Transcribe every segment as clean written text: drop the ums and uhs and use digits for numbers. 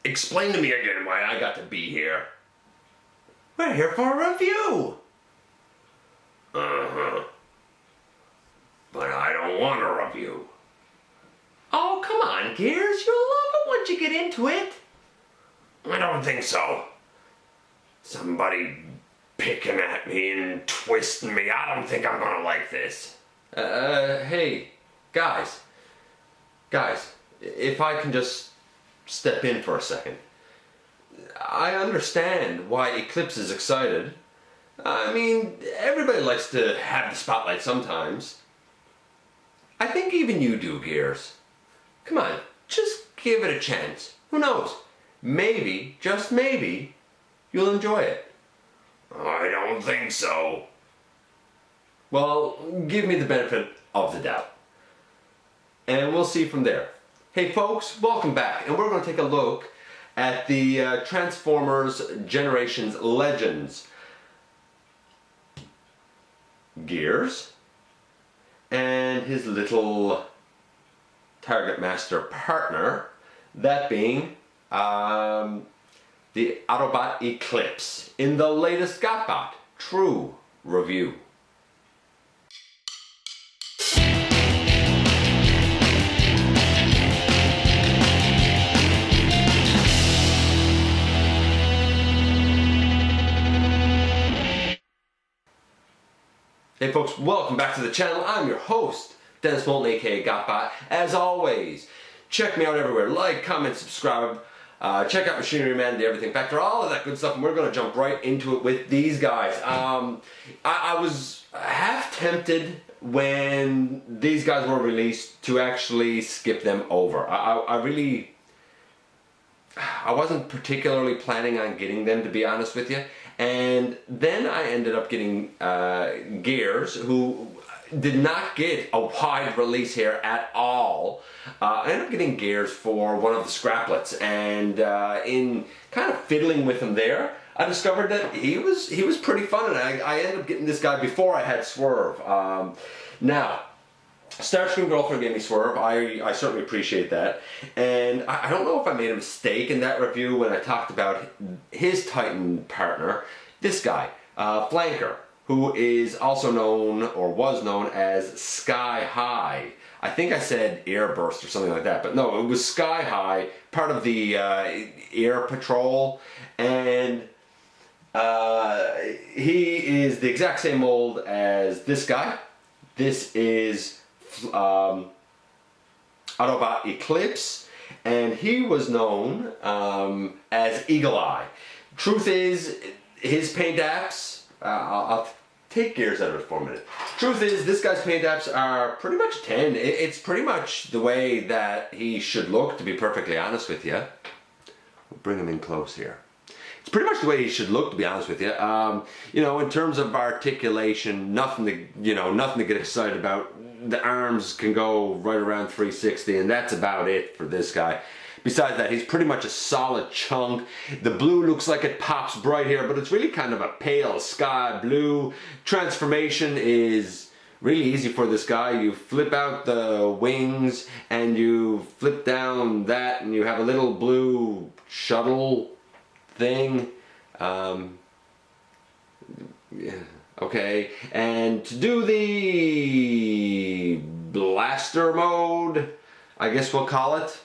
Explain to me again why I got to be here. We're here for a review. Uh-huh. But I don't want a review. Oh, come on, Gears. You'll love it once you get into it. I don't think so. Somebody picking at me and twisting me. I don't think I'm gonna like this. Hey, guys, if I can just step in for a second. I understand why Eclipse is excited. I mean, everybody likes to have the spotlight sometimes. I think even you do, Gears. Come on, just give it a chance. Who knows? Maybe, just maybe, you'll enjoy it. I don't think so. Well, give me the benefit of the doubt. And we'll see from there. Hey folks, welcome back. And we're going to take a look at the Transformers Generations Legends. Gears and his little Target Master partner, that being the Autobot Eclipse in the latest GotBot True review. Hey folks, welcome back to the channel. I'm your host, Dennis Moulton, aka GotBot. As always, check me out everywhere. Like, comment, subscribe. Check out Machinery Man, the Everything Factor, all of that good stuff. And we're going to jump right into it with these guys. I was half tempted when these guys were released to actually skip them over. I wasn't particularly planning on getting them, to be honest with you. And then I ended up getting Gears, who did not get a wide release here at all. I ended up getting Gears for one of the scraplets, and in kind of fiddling with him there, I discovered that he was pretty fun, and I ended up getting this guy before I had Swerve. Now, Starscream Girlfriend gave me Swerve. I certainly appreciate that. And I don't know if I made a mistake in that review when I talked about his Titan partner, this guy, Flanker, who is also known, or was known, as Sky High. I think I said Airburst or something like that, but no, it was Sky High, part of the Air Patrol, and he is the exact same mold as this guy. This is Autobot Eclipse, and he was known as Eagle Eye. Truth is, his paint apps, I'll take Gears out of it for a minute. Truth is, this guy's paint apps are pretty much 10. It's pretty much the way that he should look, to be perfectly honest with you. We'll bring him in close here. It's pretty much the way he should look, to be honest with you. You know, in terms of articulation, nothing to get excited about. The arms can go right around 360, and that's about it for this guy. Besides that, he's pretty much a solid chunk. The blue looks like it pops bright here, but it's really kind of a pale sky blue. Transformation is really easy for this guy. You flip out the wings, and you flip down that, and you have a little blue shuttle thing. Yeah, okay, and to do the blaster mode, I guess we'll call it.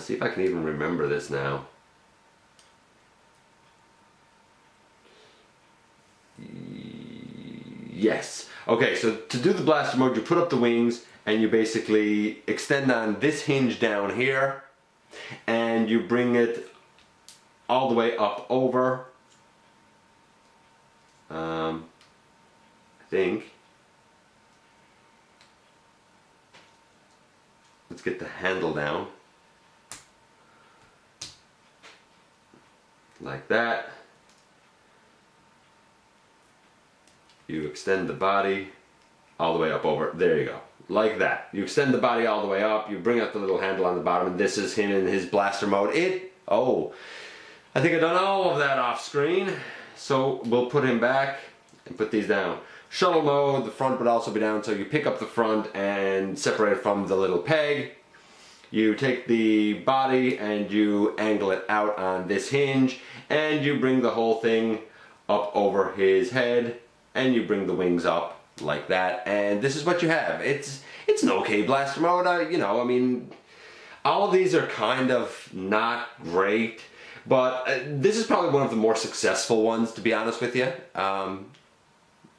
See if I can even remember this now. Yes. Okay, so to do the blaster mode, you put up the wings and you basically extend on this hinge down here, and you bring it all the way up over. I think. Let's get the handle down. Like that. You extend the body all the way up over. There you go. Like that. You extend the body all the way up. You bring out the little handle on the bottom, and this is him in his blaster mode. Oh, I think I've done all of that off screen. So we'll put him back and put these down. Shuttle mode, the front would also be down, so you pick up the front and separate it from the little peg. You take the body and you angle it out on this hinge, and you bring the whole thing up over his head, and you bring the wings up like that, and this is what you have. It's an okay blaster mode. You know, I mean, all of these are kind of not great, but this is probably one of the more successful ones, to be honest with you.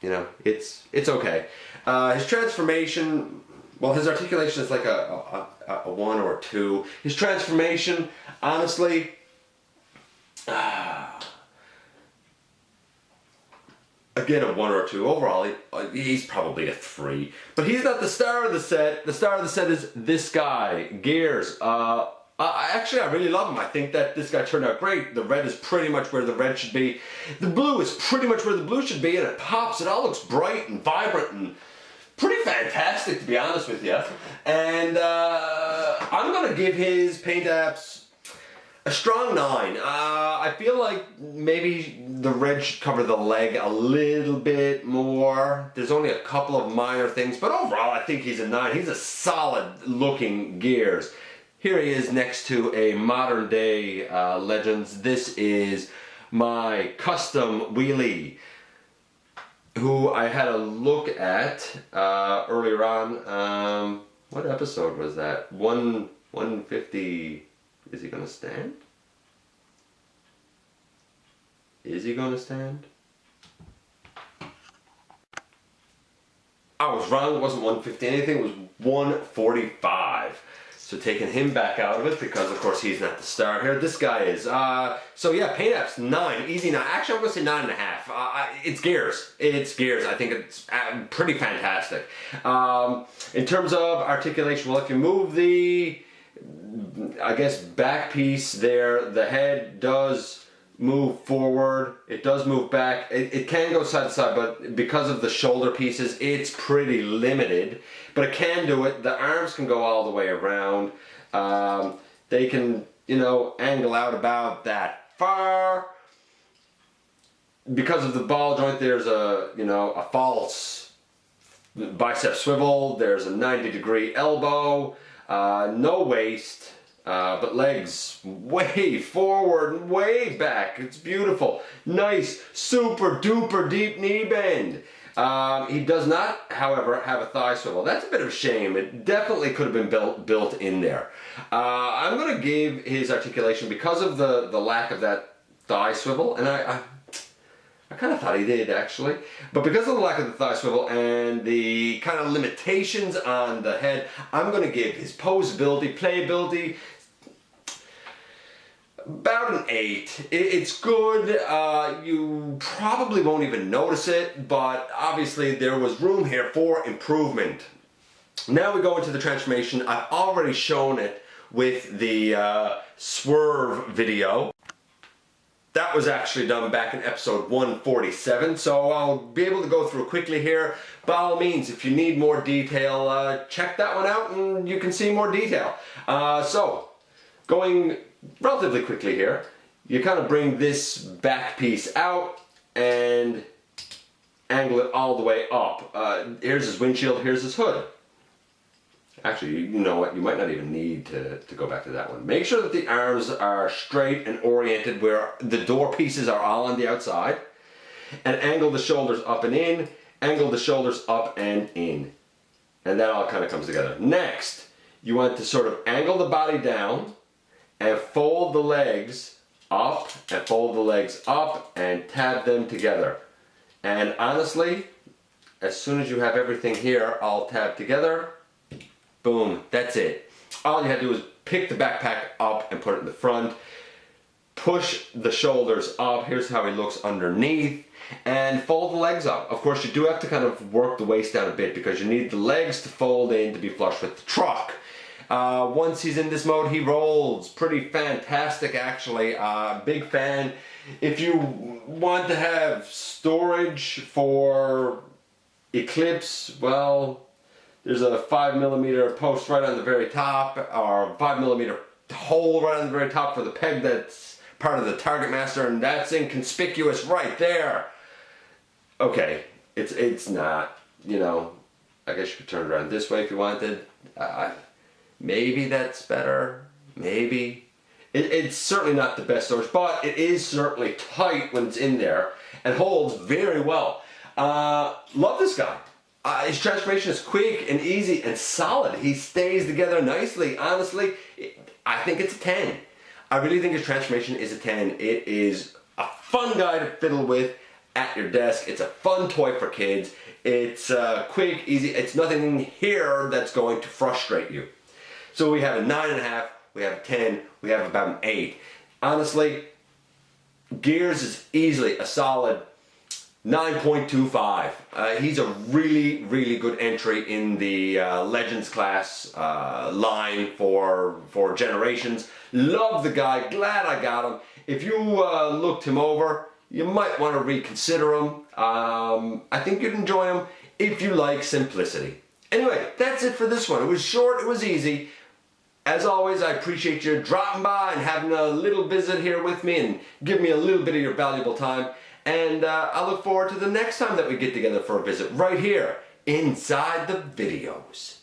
You know, it's okay. His transformation, well, his articulation is like a 1 or a 2. His transformation, honestly, again, a 1 or a 2. Overall, he's probably a 3. But he's not the star of the set. The star of the set is this guy, Gears. Actually, I really love him. I think that this guy turned out great. The red is pretty much where the red should be. The blue is pretty much where the blue should be, and it pops. It all looks bright and vibrant and pretty fantastic, to be honest with you. And I'm going to give his paint apps a strong 9. I feel like maybe the red should cover the leg a little bit more. There's only a couple of minor things, but overall I think he's a 9. He's a solid looking Gears. Here he is next to a modern day Legends. This is my custom wheelie, who I had a look at earlier on. What episode was that? 150. Is he gonna stand? Is he gonna stand? I was wrong. It wasn't 150 anything. It was 145. So taking him back out of it, because of course he's not the star here. This guy is. So yeah, paint apps 9, easy 9. Actually, I'm gonna say 9.5. It's Gears. It's Gears. I think it's pretty fantastic. In terms of articulation, well, if you move the, I guess, back piece there, the head does move forward. It does move back. It can go side to side, but because of the shoulder pieces, it's pretty limited. But it can do it. The arms can go all the way around. They can, you know, angle out about that far. Because of the ball joint, there's a, you know, a false bicep swivel. There's a 90-degree elbow. No waist, but legs way forward and way back. It's beautiful. Nice, super duper deep knee bend. He does not, however, have a thigh swivel. That's a bit of a shame. It definitely could have been built in there. I'm going to give his articulation, because of the lack of that thigh swivel, and I kind of thought he did, actually. But because of the lack of the thigh swivel and the kind of limitations on the head, I'm going to give his posability, playability, about an 8. It's good. You probably won't even notice it, but obviously there was room here for improvement. Now we go into the transformation. I've already shown it with the swerve video. That was actually done back in episode 147, so I'll be able to go through quickly here. By all means, if you need more detail, check that one out and you can see more detail. So, going relatively quickly here, you kind of bring this back piece out and angle it all the way up. Here's his windshield, here's his hood. Actually, you know what, you might not even need to go back to that one. Make sure that the arms are straight and oriented where the door pieces are all on the outside. And angle the shoulders up and in, angle the shoulders up and in. And that all kind of comes together. Next, you want to sort of angle the body down and fold the legs up and fold the legs up and tab them together. And honestly, as soon as you have everything here all tabbed together, boom, that's it. All you have to do is pick the backpack up and put it in the front. Push the shoulders up. Here's how he looks underneath. And fold the legs up. Of course, you do have to kind of work the waist down a bit because you need the legs to fold in to be flush with the truck. Once he's in this mode, he rolls. Pretty fantastic, actually. Big fan. If you want to have storage for Eclipse, well, there's a 5mm post right on the very top, or a 5mm hole right on the very top for the peg that's part of the Target Master, and that's inconspicuous right there. Okay, it's not, you know, I guess you could turn it around this way if you wanted. Maybe that's better. Maybe. It's certainly not the best storage, but it is certainly tight when it's in there and holds very well. Love this guy. His transformation is quick and easy and solid. He stays together nicely. Honestly, I think it's a 10. I really think his transformation is a 10. It is a fun guy to fiddle with at your desk. It's a fun toy for kids. It's quick, easy. It's nothing in here that's going to frustrate you. So we have a 9.5, we have a 10, we have about an 8. Honestly, Gears is easily a solid 9.25. He's a really, really good entry in the Legends class line for Generations. Love the guy, glad I got him. If you looked him over, you might want to reconsider him. I think you'd enjoy him if you like simplicity. Anyway, that's it for this one. It was short, it was easy. As always, I appreciate you dropping by and having a little visit here with me and giving me a little bit of your valuable time. And I look forward to the next time that we get together for a visit right here inside the videos.